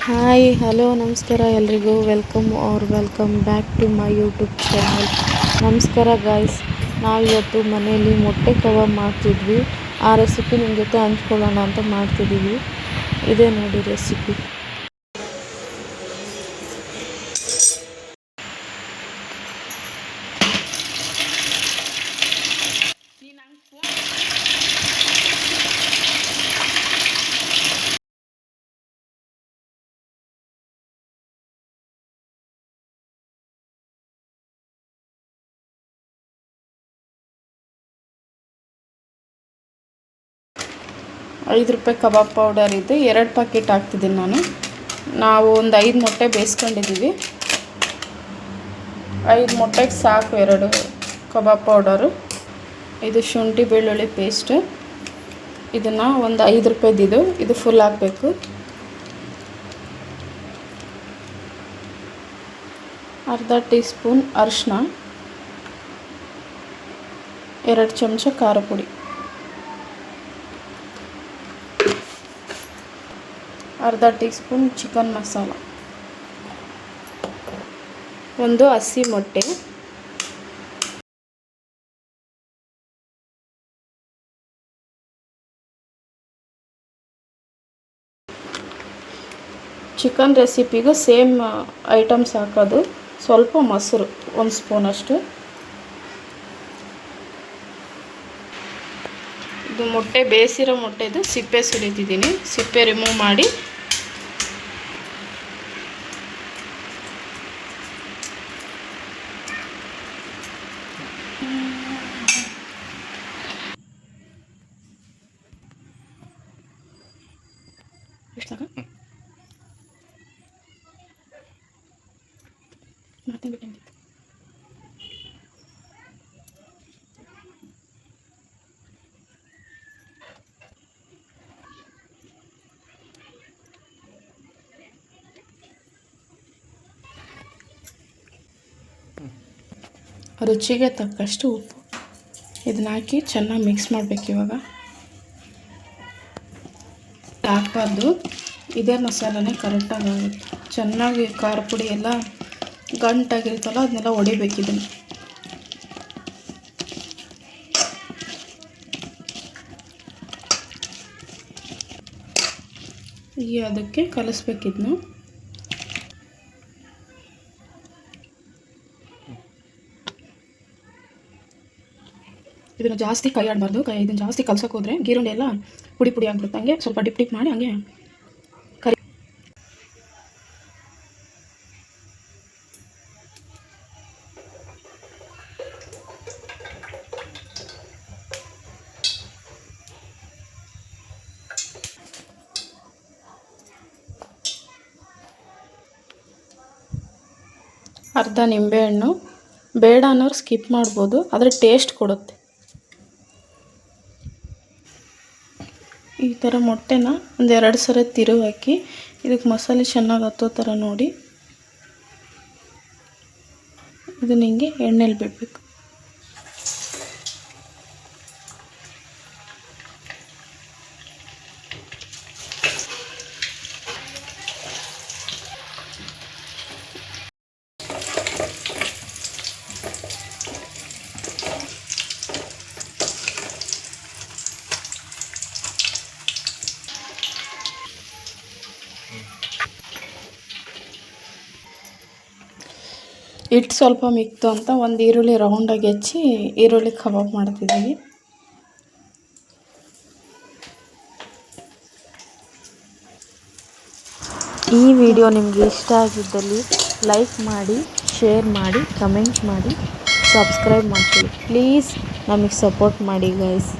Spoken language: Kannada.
ಹಾಯ್ ಹಲೋ ನಮಸ್ಕಾರ ಎಲ್ರಿಗೂ welcome back to my YouTube channel. ನಮಸ್ಕಾರ ಗಾಯ್ಸ್, ನಾವಿವತ್ತು ಮನೆಯಲ್ಲಿ ಮೊಟ್ಟೆ ಕಬಾಬ್ ಮಾಡ್ತಿದ್ವಿ. ಆ ರೆಸಿಪಿ ನಿಮ್ಮ ಜೊತೆ ಹಂಚ್ಕೊಳ್ಳೋಣ ಅಂತ ಮಾಡ್ತಿದ್ದೀವಿ. ಇದೇ ನೋಡಿ ರೆಸಿಪಿ. ₹5 ಕಬಾಬ್ ಪೌಡರ್ ಇದೆ, 2 ಪ್ಯಾಕೆಟ್ ಹಾಕ್ತಿದ್ದೀನಿ ನಾವು ಒಂದು 5 ಮೊಟ್ಟೆ ಬೇಯಿಸ್ಕೊಂಡಿದ್ದೀವಿ. 5 ಮೊಟ್ಟೆಗೆ ಸಾಕು 2 ಕಬಾಬ್ ಪೌಡರು. ಇದು ಶುಂಠಿ ಬೆಳ್ಳುಳ್ಳಿ ಪೇಸ್ಟ್, ಇದನ್ನು ಒಂದು ₹5 ಇದು ಫುಲ್ ಹಾಕಬೇಕು. ಅರ್ಧ ಟೀ ಸ್ಪೂನ್ ಅರಿಶಿನ, 2 ಚಮಚ ಖಾರ ಪುಡಿ, ಅರ್ಧ ಟೀ ಸ್ಪೂನ್ ಚಿಕನ್ ಮಸಾಲ, ಒಂದು ಹಸಿ ಮೊಟ್ಟೆ, ಚಿಕನ್ ರೆಸಿಪಿಗೂ ಸೇಮ್ ಐಟಮ್ಸ್ ಹಾಕೋದು. ಸ್ವಲ್ಪ ಮೊಸರು, 1 ಸ್ಪೂನಷ್ಟು. ಇದು ಮೊಟ್ಟೆ ಬೇಯಿಸಿರೋ ಮೊಟ್ಟೆದು ಸಿಪ್ಪೆ ಸುರಿತಿದ್ದೀನಿ. ಸಿಪ್ಪೆ ರಿಮೂವ್ ಮಾಡಿ ರುಚಿಗೆ ತಕ್ಕಷ್ಟು ಉಪ್ಪು ಇದನ್ನ ಹಾಕಿ ಚೆನ್ನಾಗಿ ಮಿಕ್ಸ್ ಮಾಡಬೇಕು. ಇವಾಗ ಹಾಕಬಾರ್ದು, ಇದೇ ಮಸಾಲನೇ ಕರೆಕ್ಟಾಗಿ ಆಗುತ್ತೆ. ಚೆನ್ನಾಗಿ ಖಾರ ಪುಡಿ ಎಲ್ಲ ಗಂಟಾಗಿರುತ್ತಲ್ಲ ಅದನ್ನೆಲ್ಲ ಹೊಡಿಬೇಕಿದನ್ನು. ಈಗ ಅದಕ್ಕೆ ಕಲಿಸ್ಬೇಕಿದ್ನು. ಇದನ್ನು ಜಾಸ್ತಿ ಕೈ ಆಡಬಾರ್ದು. ಇದನ್ನು ಜಾಸ್ತಿ ಕಲ್ಸೋಕೆ ಹೋದರೆ ಗೀರುಂಡೆ ಎಲ್ಲ ಪುಡಿ ಪುಡಿ ಆಗಿಬಿಡುತ್ತೆ. ಹಂಗೆ ಸ್ವಲ್ಪ ಡಿಪ್ ಮಾಡಿ ಹಂಗೆ ಕರಿ. ಅರ್ಧ ನಿಂಬೆಹಣ್ಣು, ಬೇಡ ಅನ್ನೋರು ಸ್ಕಿಪ್ ಮಾಡ್ಬೋದು, ಆದರೆ ಟೇಸ್ಟ್ ಕೊಡುತ್ತೆ. ಈ ಥರ ಮೊಟ್ಟೆನ ಒಂದು 2 ಸಲ ತಿರುವಿ ಹಾಕಿ ಇದಕ್ಕೆ ಮಸಾಲೆ ಚೆನ್ನಾಗಿ ಹತ್ತೋ ಥರ ನೋಡಿ ಇದನ್ನ ಹಿಂಗೆ ಎಣ್ಣೆಲಿ ಬಿಡಬೇಕು. ಹಿಟ್ಟು ಸ್ವಲ್ಪ ಮಿಕ್ತು ಅಂತ ಒಂದು ಈರುಳ್ಳಿ ರೌಂಡಾಗಿ ಹೆಚ್ಚಿ ಈರುಳ್ಳಿ ಕಬಾಬ್ ಮಾಡ್ತಿದ್ದೀವಿ. ಈ ವಿಡಿಯೋ ನಿಮಗೆ ಇಷ್ಟ ಆಗಿದ್ದಲ್ಲಿ ಲೈಕ್ ಮಾಡಿ, ಶೇರ್ ಮಾಡಿ, ಕಮೆಂಟ್ ಮಾಡಿ, ಸಬ್ಸ್ಕ್ರೈಬ್ ಮಾಡ್ಕೊಳ್ಳಿ. ಪ್ಲೀಸ್ ನಮಗೆ ಸಪೋರ್ಟ್ ಮಾಡಿ ಗೈಸ್.